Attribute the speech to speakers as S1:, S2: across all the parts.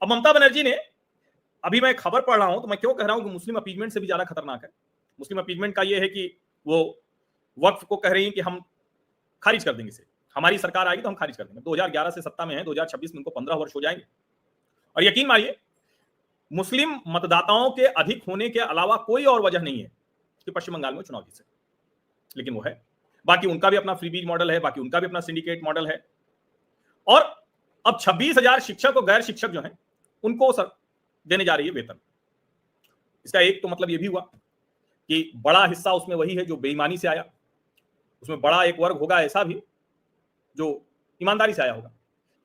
S1: अब ममता बनर्जी ने, अभी मैं खबर पढ़ रहा हूं तो मैं क्यों कह रहा हूं कि मुस्लिम अपीजमेंट से भी ज्यादा खतरनाक है। मुस्लिम अपीजमेंट का यह है कि वो वक्फ को कह रही है कि हम खारिज कर देंगे इसे, हमारी सरकार आएगी तो हम खारिज कर देंगे। 2011 से सत्ता में है, 2026 में उनको 15 वर्ष हो जाएंगे। और यकीन मानिए मुस्लिम मतदाताओं के अधिक होने के अलावा कोई और वजह नहीं है कि पश्चिम बंगाल में चुनाव जीत सके, लेकिन वो है। बाकी उनका भी अपना फ्रीबीज मॉडल है, बाकी उनका भी अपना सिंडिकेट मॉडल है। और अब 26,000 शिक्षक और गैर शिक्षक जो हैं उनको सर देने जा रही है वेतन। इसका एक तो मतलब ये भी हुआ कि बड़ा हिस्सा उसमें वही है जो बेईमानी से आया, उसमें बड़ा एक वर्ग होगा ऐसा भी जो ईमानदारी से आया होगा।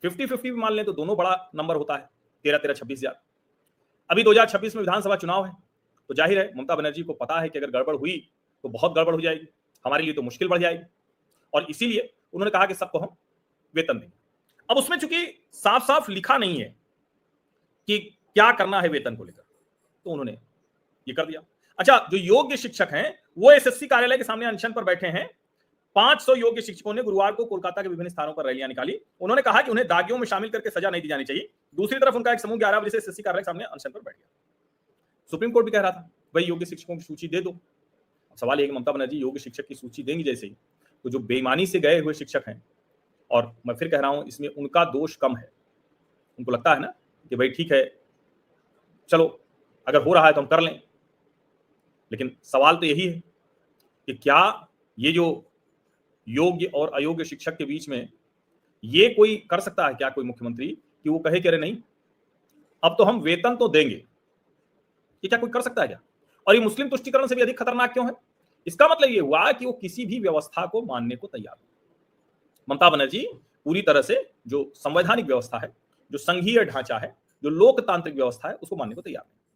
S1: 50-50 भी मान लें तो दोनों बड़ा नंबर होता है, 13-13, 26,000। अभी 2026 में विधानसभा चुनाव है, तो जाहिर है ममता बनर्जी को पता है कि अगर गड़बड़ हुई तो बहुत गड़बड़ हो जाएगी, हमारे लिए तो मुश्किल बढ़ जाएगी, और इसीलिए उन्होंने कहा कि सबको हम वेतन देंगे। अब उसमें चूंकि साफ साफ लिखा नहीं है कि क्या करना है वेतन को लेकर, तो उन्होंने ये कर दिया। अच्छा, जो योग्य शिक्षक हैं वो एसएससी कार्यालय के सामने अनशन पर बैठे हैं। 500 योग्य शिक्षकों ने गुरुवार को कोलकाता के विभिन्न स्थानों पर रैलियां निकाली। उन्होंने कहा कि उन्हें दागियों में शामिल करके सजा नहीं दी जानी चाहिए। दूसरी तरफ उनका एक समूह 11 बजे से एसएससी कार्यालय के सामने अनशन पर बैठ गया। सुप्रीम कोर्ट भी कह रहा था भाई योग्य शिक्षकों की सूची दे दो। सवाल यह कि ममता बनर्जी योग्य शिक्षक की सूची देंगी जैसे ही, तो जो बेईमानी से गए हुए शिक्षक हैं, और मैं फिर कह रहा हूं इसमें उनका दोष कम है, उनको लगता है ना कि भाई ठीक है चलो अगर हो रहा है तो हम कर लें, लेकिन सवाल तो यही है कि क्या ये जो योग्य और अयोग्य शिक्षक के बीच में ये कोई कर सकता है क्या, कोई मुख्यमंत्री कि वो कहे कि अरे नहीं अब तो हम वेतन तो देंगे, ये क्या कोई कर सकता है क्या? और ये मुस्लिम तुष्टीकरण से भी अधिक खतरनाक क्यों है? इसका मतलब ये हुआ कि वो किसी भी व्यवस्था को मानने को तैयार है। ममता बनर्जी पूरी तरह से जो संवैधानिक व्यवस्था है, जो संघीय ढांचा है, जो लोकतांत्रिक व्यवस्था है, उसको मानने को तैयार है।